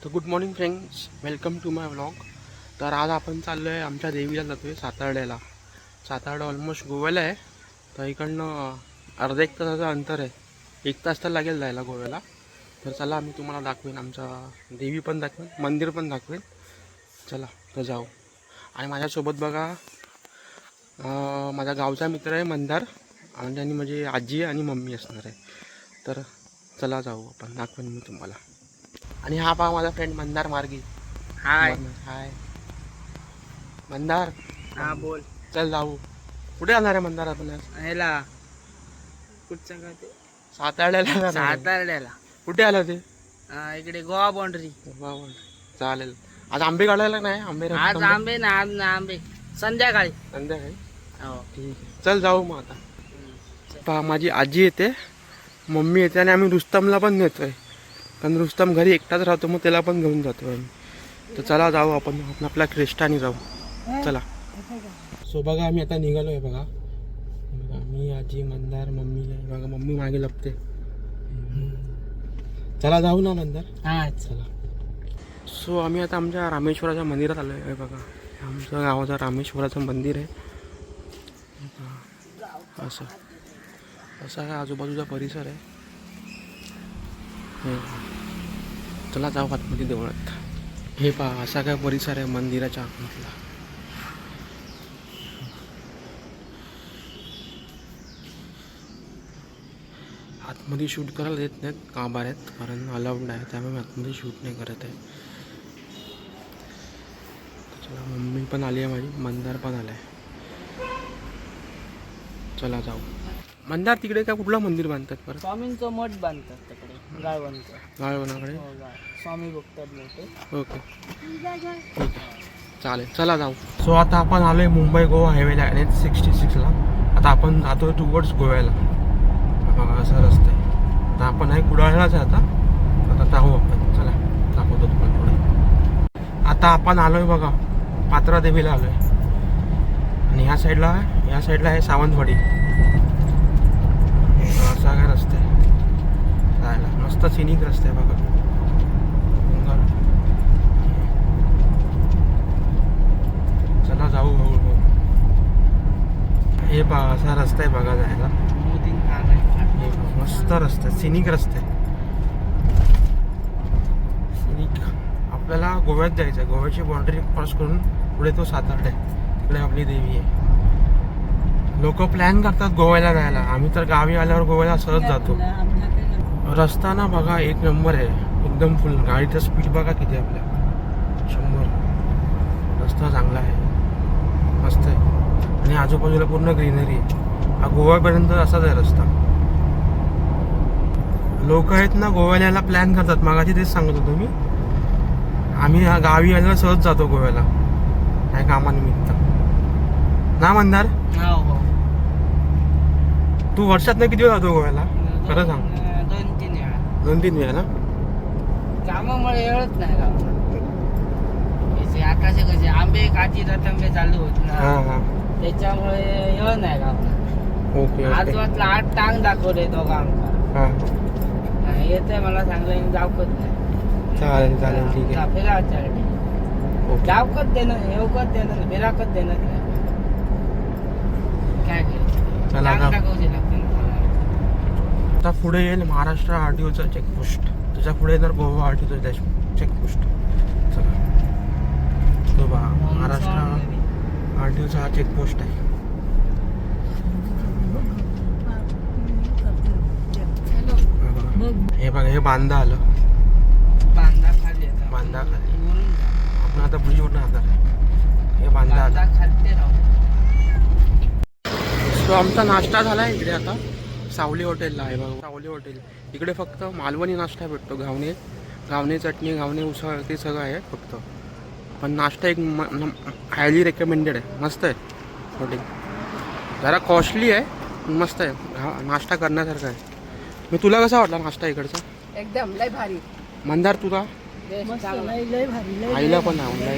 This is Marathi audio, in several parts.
तर good morning friends, welcome to my vlog. तर आज आपण चाललो आहे आमच्या देवीला जातो आहे सातारड्याला. सातारडा ऑलमोस्ट गोव्याला आहे. तर इकडनं अर्धा एक तासाचं अंतर आहे. 1 तास तर लागेल जायला गोव्याला. तर चला मी तुम्हाला दाखवेन, आमच्या देवी पण दाखवेन, मंदिर पण दाखवेन. चला तर जाऊ. आणि माझ्यासोबत बघा माझा गावचा मित्र आहे मंदार, आणि त्यांनी म्हणजे आजी आणि मम्मी असणार आहे. तर चला जाऊ, आपण दाखवेन मी तुम्हाला. आणि हा पहा माझा फ्रेंड मंदार मार्गी. हाय. हाय मंदार. हा बोल. चल जाऊ. कुठे जाणार आहे मंदार आपण आज? ह्याला कुठचं का ते सातारड्याला जाणार आहे. सातारड्याला. कुठे आलं ते? इकडे गोवा बाउंड्री. चालेल. आज आंबे काढायला नाही? आंबे आज आंबे ना, आज ना आंबे संध्याकाळी. संध्याकाळी. हो. ठीक आहे, चल जाऊ मग आता. पहा माझी आजी येते, मम्मी येते, आणि आम्ही रुस्तमला पण नेतोय. कारण रुस्तम घरी एकटाच राहतो, मग त्याला पण घेऊन जातो आम्ही. तर चला जाऊ आपण आपल्या क्रिस्टाने जाऊ. चला. सो बघा आम्ही आता निघालो आहे. बघा मी, आजी, मंदार, मम्मी आहे बघा. मम्मी मागे लपते. चला जाऊ ना मंदार. हा चला. सो आम्ही आता आमच्या रामेश्वराच्या मंदिरात आलो आहे. बघा आमचं गावाचं रामेश्वराचं मंदिर आहे. असं असा काय आजूबाजूचा परिसर आहे. चला जाऊ आतमध्ये देवळात. हे पहा असा काय परिसर आहे मंदिराच्या आतमधला. आतमध्ये शूट करायला देत नाहीत गाभाऱ्यात, कारण अलाउड नाही, त्यामुळे मी आतमध्ये शूट नाही करत आहे. चला मम्मी पण आली आहे माझी, मंदार पण आला आहे. चला जाऊ. मंदार तिकडे काय कुठलं मंदिर बांधतात परत? स्वामींचं मठ बांधतात तिकडे, गाळवणचं. गाळवणाकडे. हो, स्वामी बघतात मोठे. ओके ठीक आहे, चालेल. चला जाऊ. सो आता आपण आलो आहे मुंबई गोवा हायवेला, NH66ला. आता आपण जातो टुवर्ड्स गोव्याला. बघा असा रस्ता आहे. आता आपण आहे कुडाळलाच आहे. आता जाऊ आपण. चला दाखवतो तुम्हाला पुढे. आता आपण आलो आहे बघा पात्रा देवीला आलो आहे. आणि या साईडला आहे सावंतवाडी. असा काय रस्ता आहे जायला, मस्त सिनिक रस्ता आहे बघा. चला जाऊ हळूहळू. हे पहा असा रस्ता आहे बघा जायला. हे मस्त रस्ता आहे, सिनिक रस्ता आहे. सिनिक. आपल्याला गोव्यात जायचं आहे. गोव्याची बाउंड्री क्रॉस करून पुढे तो सातारडा आहे, तिकडे आपली देवी आहे. लोक प्लॅन करतात गोव्याला जायला. आम्ही तर गावी आल्यावर गोव्याला सहज जातो. रस्ता ना बघा एक नंबर आहे, एकदम फुल. गाडीचं स्पीड बघा किती आपल्या, 100. रस्ता चांगला आहे, मस्त आहे. आणि आजूबाजूला पूर्ण ग्रीनरी आहे. हा गोव्यापर्यंत असाच आहे रस्ता. लोक आहेत ना गोव्याला यायला प्लॅन करतात. मागाशी तेच सांगत होतो मी. आम्ही गावी आल्यावर सहज जातो गोव्याला, काय कामानिमित्त ना मंदार. हो. तू वर्षात नाही किती वेळा जातो गोव्याला? खरं सांग. 2-3 वेळा. 2-3 वेळा ना? कामामुळे वेळच नाही गावाला. आकाशे कसे आंबे काची रतांबे चालू होत ना, हां त्याच्यामुळे वेळ नाही गावाला. ओके. आज वाटलं 8 टांग दाखवले दोघा आमका. हां येते मला सांगलं जावकत नाही. चालेल ठीक आहे. फिरायच्या ओके. जावकत देणं, येवकत देणं, फिराकत देणं. काय करायचं, चला टांग जाऊ. दाखवचे लागते ना. आता पुढे येईल महाराष्ट्र RTOचा चेकपोस्ट. त्याच्या पुढे येणार गोवा RTOचा चेकपोस्ट. चला तो बघा महाराष्ट्र RTOचा हा चेकपोस्ट आहे. हे बघा हे बांदा आलं. बांधा खाली येतं. बांदा खाली. वरून जा. आपण आता ब्रिजवर जाणार आहे. हे बांदा आलं. बांधा खालते राहू. सो आमचा नाश्ता झाला आहे इकडे. आता सावली हॉटेलला आहे बघा. सावली हॉटेल इकडे फक्त मालवणी नाश्ता भेटतो. घावणे चटणी, घावणे उसळ, ते सगळं आहे फक्त. पण नाश्ता एक हायली रेकमेंडेड आहे. मस्त आहे हॉटेल. जरा कॉस्टली आहे, पण मस्त आहे. नाश्ता करण्यासारखा आहे. मी तुला कसा वाटला नाश्ता इकडचा? एकदम लय भारी. मंदार तुला? लय भारी. आईला पण आवडला.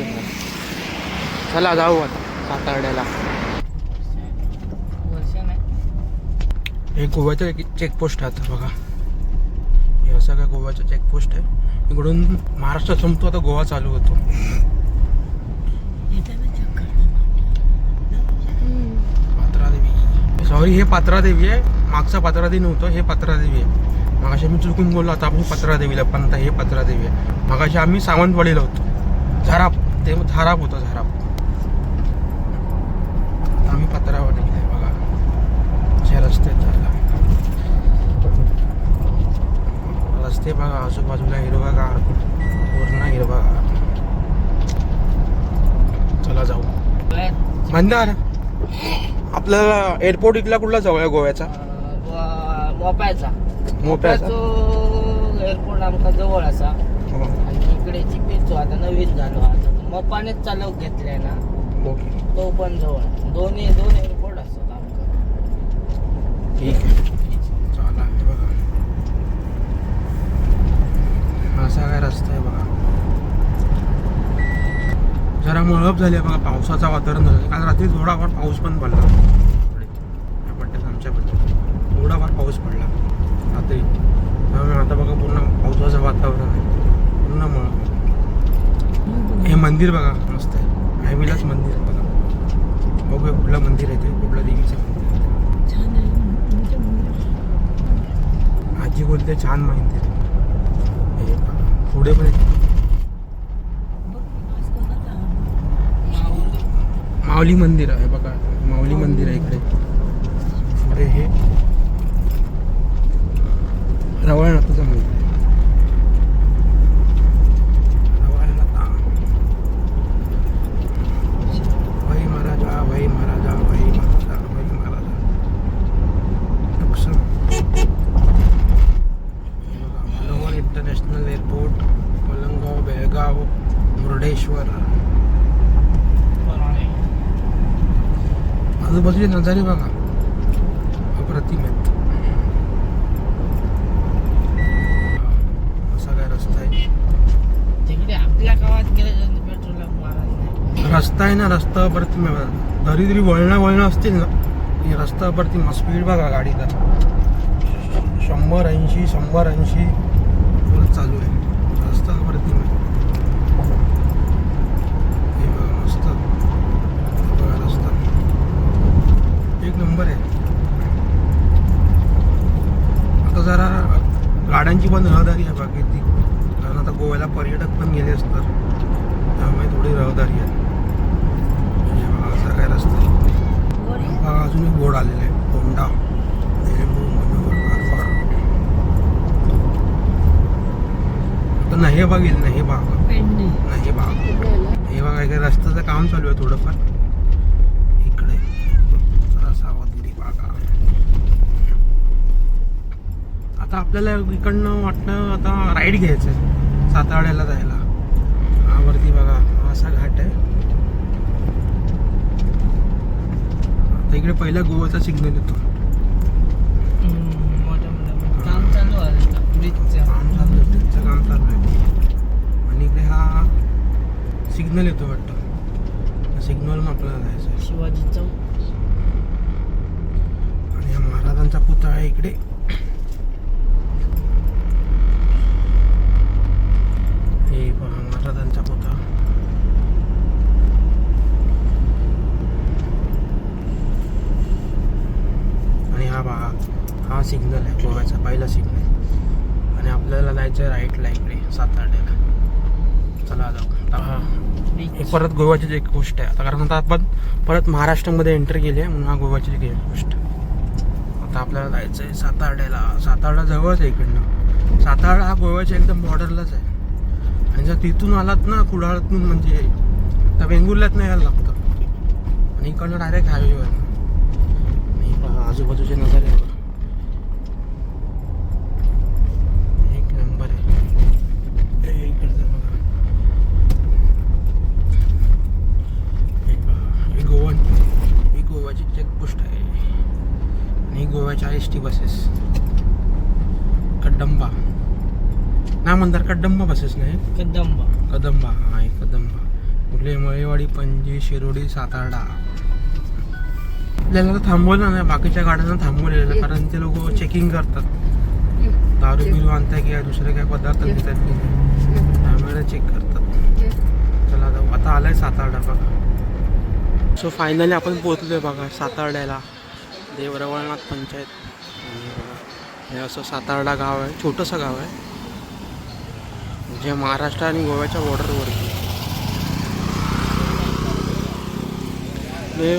चला जाऊ आता सातारड्याला. वर्ष नाही. हे गोव्याचं चेकपोस्ट आहे आता बघा. हे असं काय गोव्याचं चेकपोस्ट आहे. इकडून महाराष्ट्र संपतो, आता गोवा चालू होतो. पात्रादेवी, सॉरी हे पात्रादेवी आहे, मागचा पात्रादेवी नव्हतं, हे पात्रादेवी आहे. मगाशी मी चुकून बोललो, आता आपण पत्रादेवीला, पण आता हे पत्रादेवी आहे. मगाशी आम्ही सावंतवाडीला होतो, झाराप, ते झाराप होतं, झाराप. आता आम्ही पत्रावाडीला आहे बघा. असे रस्ते चालला, रस्ते बघा, आजूबाजूला हिरवागार, पूर्ण हिरवागार. चला जाऊ. मंदार, आपल्याला एअरपोर्ट इथला कुठला जवळ आहे गोव्याचा? मोप्याचा मोप्याचा एअरपोर्ट आमका जवळ असा. हो. आणि इकडे चिपीचो आता नवीन झालो, आता मोपानेच चालव घेतलाय ना, ओके, तो पण जवळ. दोन एअरपोर्ट असतात आमका. ठीक आहे. चला हे बघा, असा काय रस्ता आहे बघा. जरा मळप झाली आहे बघा, पावसाचं वातावरण झालं. काल रात्री थोडाफार पाऊस पण पडला आमच्या बद्दल, थोडाफार पाऊस पडला रात्री. त्यामुळे आता बघा पूर्ण पावसाचं वातावरण आहे, पूर्ण मळप. हे मंदिर बघा मस्त आहे, हायवेलाच मंदिर आहे बघा. बघूया कुठलं मंदिर आहे ते, कुठलं देवीचं मंदिर आहे. आजी बोलते छान मंदिर आहे. हे बघा पुढे पण माऊली मंदिर आहे बघा, माऊली मंदिर आहे इकडे. पुढे हे रवळनाथाचं मंदिर आहे. रवळनाथ, वही महाराजा, वही महाराजा, वही महाराजा, वही महाराजा. मलंगवाल इंटरनॅशनल एअरपोर्ट, मलंगाव, बेळगाव, मुर्डेश्वर. आजूबाजूचे नजारे बघा, अप्रतिम आहेत. असा काय रस्ता आहे तिकडे आपल्या गावात गेलं पेट्रोल मारा रस्ता आहे ना, रस्ता अप्रतिम आहे. तरी तरी वळणं असतील ना, ही रस्ता अप्रतिम. स्पीड बघा गाडीचा 180 फुल चालू आहे. रस्ता अप्रतिम आहे. हे बघा मस्त बघा, रस्ता एक नंबर आहे. आता जरा गाड्यांची पण रहदारी आहे बाकी ती, कारण आता गोव्याला पर्यटक पण गेले असतात, त्यामुळे थोडी रहदारी आहे. असा काय रस्ता आहे बघा. अजून एक बोर्ड आलेला आहे, होंडा नाही बघेल, नाही बाग, नाही बाग. हे बघा इकडे रस्त्याचं काम चालू आहे थोडंफार इकडे. सावधगिरी बागा. आता आपल्याला इकडनं वाटतं आता राईड घ्यायचं आहे साताऱ्याला जायला. हा वरती बघा, असा घाट आहे. आता इकडे पहिला गोवाचा सिग्नल येतो. काम चालू आहे, ब्रिजचं काम चालू आहे, ब्रिजचं काम चालू आहे. आणि इकडे हा सिग्नल येतो वाटतं, सिग्नल आपल्याला जायचं आहे. शिवाजी चौक आणि हा महाराजांचा पुतळा आहे इकडे. हे पहा महाराजांचा पुतळा. आणि हा पहा, हा सिग्नल आहे गोव्याचा पहिला सिग्नल. आणि आपल्याला जायचं आहे राईटला इकडे साताऱ्याला. चला जाऊ. हा हे परत गोव्याचीच एक गोष्ट आहे आता, कारण आता आपण परत महाराष्ट्रामध्ये एंटर केली आहे, म्हणून हा गोव्याची एक गोष्ट. आता आपल्याला जायचं आहे साताऱ्याला. सातारा जवळच आहे इकडनं. सातारा हा गोव्याच्या एकदम बॉर्डरलाच आहे. आणि जर तिथून आलात ना कुडाळतून, म्हणजे तर वेंगुर्ल्यात नाही यायला लागतं, आणि इकडनं डायरेक्ट हायवेवर. आणि पहा आजूबाजूचे नजारे बघा, एक नंबर आहे. इकडचं बघा, हे पहा, हे गोवन, ही गोव्याची चेकपोस्ट आहे. आणि गोव्याच्या ST बसेस, कदंबा ना म्हणतात, कदंबा बसेस नाही, कदंबा. हा आहे कदंबा. कुठले मळेवाडी, पणजी, शिरोडी, सातारा. आपल्याला थांबवलं नाही, बाकीच्या गाड्यांना थांबवलेलं, कारण ते लोक चेकिंग करतात, दारू बिरू आणताय की दुसरे काय पदार्थ घेतात की नाही. आलाय सातारडा बघा. सो फायनली आपण पोहोचलोय बघा सातारड्याला, देवरवळनाथ पंचायत. आणि बघा हे असं सातारडा गाव आहे, छोटंसं गाव आहे जे महाराष्ट्र आणि गोव्याच्या बॉर्डरवरती. हे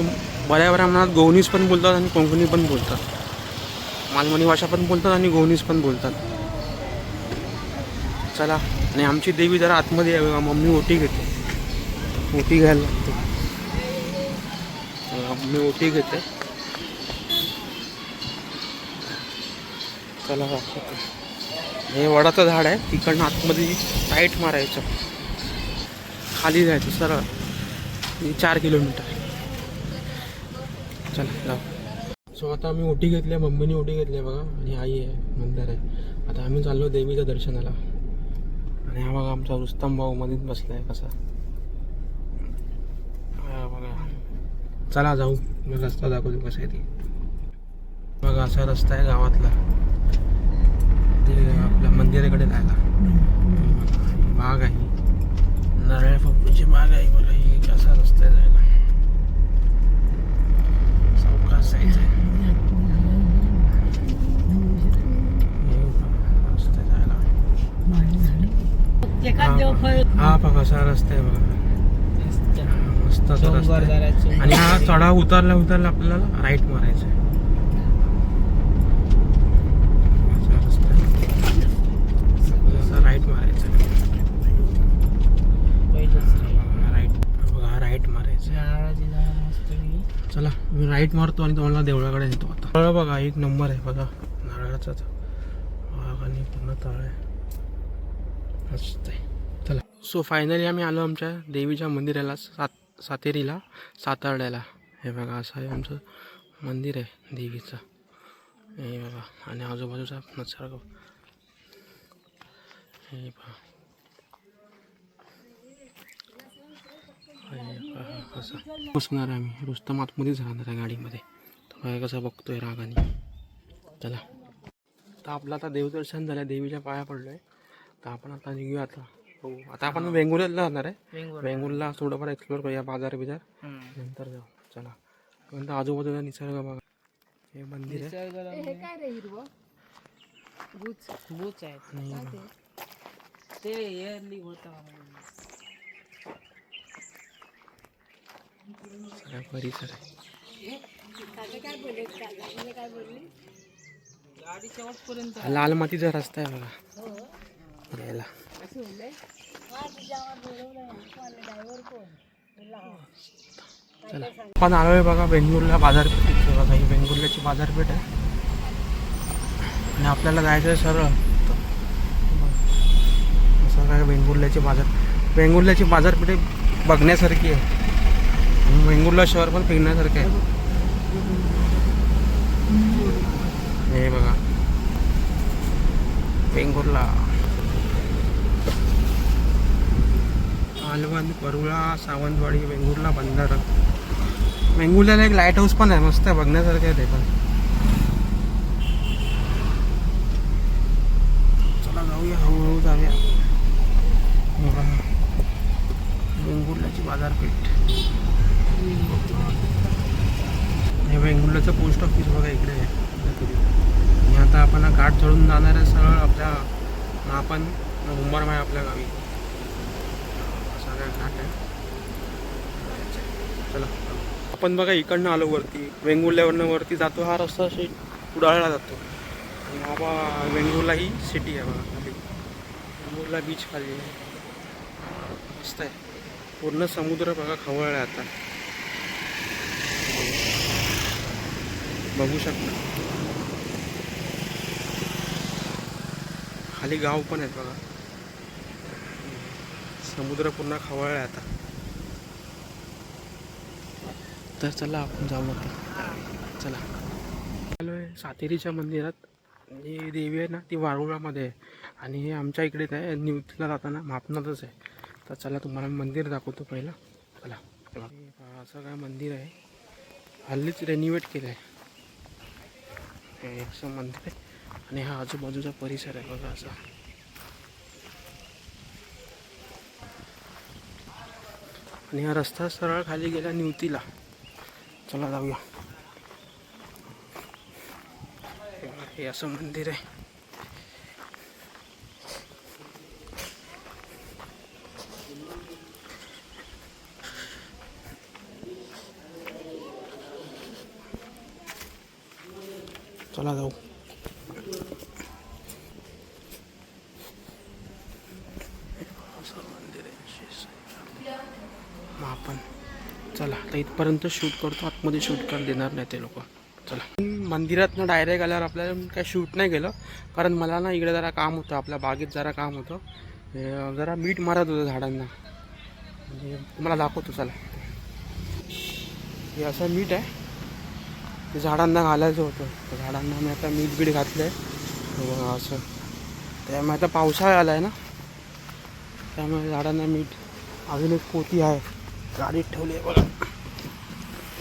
बऱ्या प्रमाणात गोवनीज पण बोलतात आणि कोकणी पण बोलतात, मालवणी भाषा पण बोलतात आणि गोवनीज पण बोलतात. चला, आणि आमची देवी जरा आतमध्ये आहे बघा. मम्मी ओटी घेते, ओटी घ्यायला लागते. मम्मी ओटी घेते. चला, हे वडाचं झाड आहे, तिकडनं आतमध्ये राईट मारायचं, खाली जायचं सरळ. 4 किलोमीटर. चला जाऊ. सो आता आम्ही ओटी घेतली आहे, मम्मीने ओटी घेतली आहे बघा. आणि आई आहे, मंदिर आहे. आता आम्ही चाललो देवीच्या दर्शनाला. आणि हा बघा आमचा रुस्तम भाऊ मध्येच बसला आहे कसा. हा बघा, चला जाऊ. मग रस्ता दाखवतो कसा आहे ते. बघा असा रस्ता आहे गावातला, ते आपल्या मंदिराकडे जायला. बाग आहे, नारळ पप्पूची बाग आहे बघा. ही कसा रस्ता आहे जायला, सावकाश जायचं आहे. रस्ता जायला हा बघा असा रस्ता आहे बघा. मस्त असा रस्ता आहे. आणि हा चढाव उतरला आपल्याला राईट मारायचं आहे. राईट मारायचं, राईट बघा, राईट मारायचं. चला मी राईट मारतो आणि तुम्हाला देवळाकडे नेतो. आता बघा एक नंबर आहे बघा, नारळाचा बाग आणि पूर्ण तळ आहे, मस्त आहे. चला, सो फायनली आम्ही आलो आमच्या देवीच्या मंदिराला, सातेरीला, सातारड्याला. हे बघा असं आहे आमचं मंदिर आहे देवीचं. हे बघा, आणि आजूबाजूचा निसर्ग हे पहा. असं बसणार आहे आम्ही. रुस्तम आतमध्येच राहणार आहे गाडीमध्ये. तर कसं बघतोय रागाने. चला, तर आपलं आता देवदर्शन झालं, देवीच्या पाया पडलोय. तर आपण आता निघूया. आता हो, आता आपण वेंगुर्ल्याला जाणार आहे. वेंगुर्ला थोडंफार एक्सप्लोर करूया, बाजार नंतर जाऊ. चला, नंतर आजूबाजूला निसर्ग बघा. हे मंदिर आहे. ते इयरली होता परिसर आहे. लाल मातीचा रस्ता आहे बघा यायला. चला, आपण आलोय बघा बेंगळूरला बाजारपेठेत. बघा ही बेंगुर्ल्याची बाजारपेठ आहे आणि आपल्याला जायचं आहे सरळ. असं काय वेंगुर्ल्याची बाजारपेठ बघण्यासारखी आहे. आणि वेंगुर्ला शहर पण फिरण्यासारखं आहे. हे बघा वेंगुर्ला, मालवण, परुळा, सावंतवाडी, वेंगुर्ला बंदर. वेंगुर्ल्याला एक लाईट हाऊस पण आहे, मस्त आहे, बघण्यासारखं आहे ते पण. चला जाऊया, हळूहळू जाऊया. वेंगुर्ल्याची बाजारपेठ. हे वेंगुर्ल्याचं पोस्ट ऑफिस बघा इकडे आहे. आणि आता आपण घाट चढून जाणार आहे सरळ आपल्या आपण मुंबरमाय आपल्या गावी. असा काय घाट आहे. चला, आपण बघा इकडनं आलो वरती, वेंगुर्ल्यावरनं वरती जातो. हा रस्ता अशी कुडाळला जातो. आणि बाबा वेंगुर्ला ही सिटी आहे बघा खाली. वेंगुर्ला बीच खाली आहे, मस्त आहे. पूर्ण समुद्र बघा खवळला आहे आता, बघू शकता. खाली गाव पण आहेत बघा. समुद्र पूर्ण खवळला आहे आता. तर चला आपण जाऊ आता. चला, आलो आहे सातेरीच्या मंदिरात. जी देवी आहे ना ती वारुळामध्ये आहे आणि हे आमच्या इकडेच आहे, न्यूजला जाताना मापनातच आहे. तर चला तुम्हाला मंदिर दाखवतो पहिला. चला, असं काय मंदिर आहे, हल्लीच रेनिवेट केलं आहे. हे असं मंदिर आहे आणि हा आजूबाजूचा परिसर आहे बघा असा. आणि हा रस्ता सरळ खाली गेला निवतीला. चला जाऊया. हे असं मंदिर आहे. चला जाऊ. मग आपण चला आता इथपर्यंत शूट करतो. आतमध्ये शूट कर देणार नाही ते लोक. चला मंदिरातनं डायरेक्ट आल्यावर आपल्याला काय शूट नाही केलं, कारण मला ना इकडे जरा काम होतं, आपल्या बागेत जरा काम होतं. जरा मीठ मारत होतं झाडांना, म्हणजे तुम्हाला दाखवतो. चला हे असं मीठ आहे, ते झाडांना घालायचं होतं. तर झाडांना मी आता मीठ बीठ घातलं आहे असं. त्यामुळे आता पावसाळा आला आहे ना, त्यामुळे झाडांना मीठ. अजून एक पोती आहे गाडीत ठेवली आहे बघा.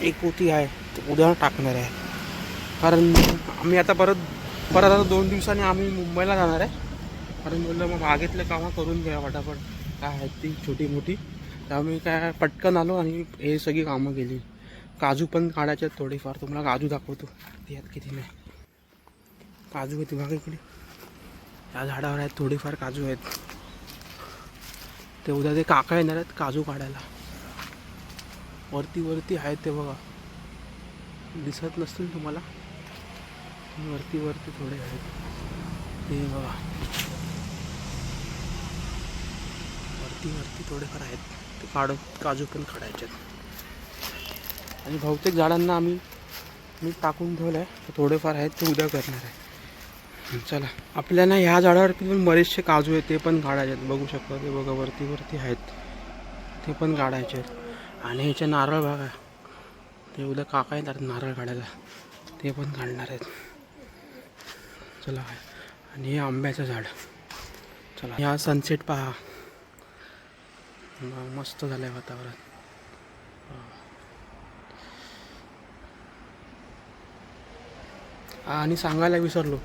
एक पोती आहे, उद्या टाकणार आहे. कारण आम्ही आता परत आता 2 दिवसांनी आम्ही मुंबईला जाणार आहे. कारण बोललं मग बागेतले कामं करून घ्या फटाफट, काय आहेत ती छोटी मोठी. त्यामुळे काय पटकन आलो आणि हे सगळी कामं केली. काजू पण काढायचे आहेत थोडेफार, तुम्हाला काजू दाखवतो. यात किती नाही काजू आहेत बघा इकडे, या झाडावर आहेत थोडेफार काजू आहेत. ते उद्या ते काका येणार आहेत काजू काढायला. वरती आहेत ते बघा, दिसत नसतील तुम्हाला. वरती थोडे आहेत ते बघा, वरती थोडेफार आहेत ते काजू पण काढायचे आहेत. आणि बहुतेक झाडांना आम्ही मीठ टाकून ठेवलं आहे, तर थोडेफार आहेत ते उद्या करणार आहे. चला आपल्याला ह्या झाडावरती पण बरेचसे काजू आहेत, ते पण काढायचे आहेत. बघू शकता ते बघा वरती आहेत, ते पण काढायचे आहेत. आणि ह्याचे नारळ बघा, ते उद्या काका येतात नारळ काढायला, ते पण काढणार आहेत. चला आणि हे आंब्याचं झाड. चला ह्या सनसेट पहा, मस्त झालं आहे वातावरण. आणि सांगायला विसरलो,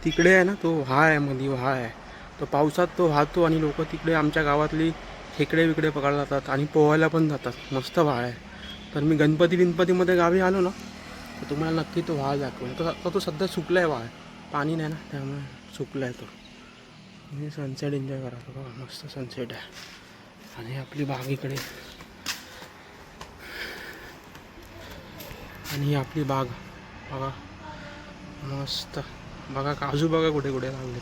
तिकडे आहे ना तो व्हाळ आहे, मध्ये व्हाळ आहे. तो पावसात तो वाहतो आणि लोक तिकडे आमच्या गावातली खेकडे विकडे पकडायला जातात आणि पोहायला पण जातात. मस्त व्हाळ आहे. तर मी गणपतीमध्ये गावी आलो ना, तर तुम्हाला नक्की तो व्हाळ दाखवेल. तो सध्या सुकला आहे व्हाळ, पाणी नाही ना, त्यामुळे सुकला आहे तो. मी सनसेट एन्जॉय करायचो बघा, मस्त सनसेट आहे. आणि आपली बाग इकडे, आणि ही आपली बाग बघा मस्त. बघा काजू बघा कुठे कुठे लागले.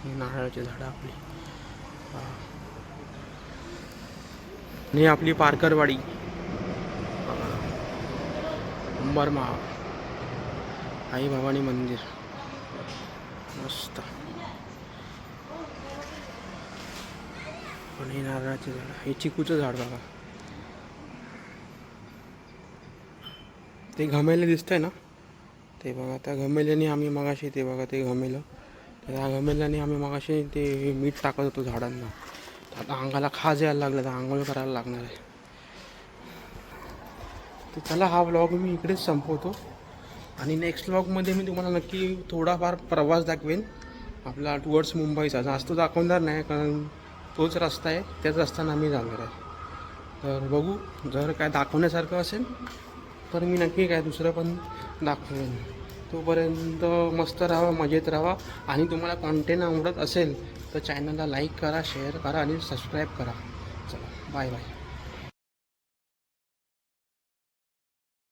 ही नारळाची झाडं आपली. आणि आपली पारकरवाडी अंबरमाळ आई भवानी मंदिर मस्त. आणि नारळाचे झाड, हे चिकूचं झाड बघा, ते घमेलं दिसतंय ना, ते बघा. त्या घमेल्याने आम्ही मगाशी, ते बघा ते घमेलं, त्या घमेल्याने आम्ही मगाशी ते मीठ टाकत होतो झाडांना. आता अंगाला खाज यायला लागला, तर आंघोळ करायला लागणार आहे. तर चला हा व्लॉग मी इकडेच संपवतो. आणि नेक्स्ट व्लॉगमध्ये मी तुम्हाला नक्की थोडाफार प्रवास दाखवेन आपला टुवर्ड्स मुंबईचा. जास्त दाखवणार नाही, कारण तोच रस्ता आहे, त्याच रस्त्यानं आम्ही जाणार आहे. तर बघू, जर काय दाखवण्यासारखं असेल तर मी नक्की काय दुसरं पण दाखवेन. तोपर्यंत मस्त राहा, मजेत राहा. आणि तुम्हाला कॉन्टेंट आवडत असेल तर चॅनलला लाईक करा, शेअर करा आणि सबस्क्राईब करा. चला बाय बाय.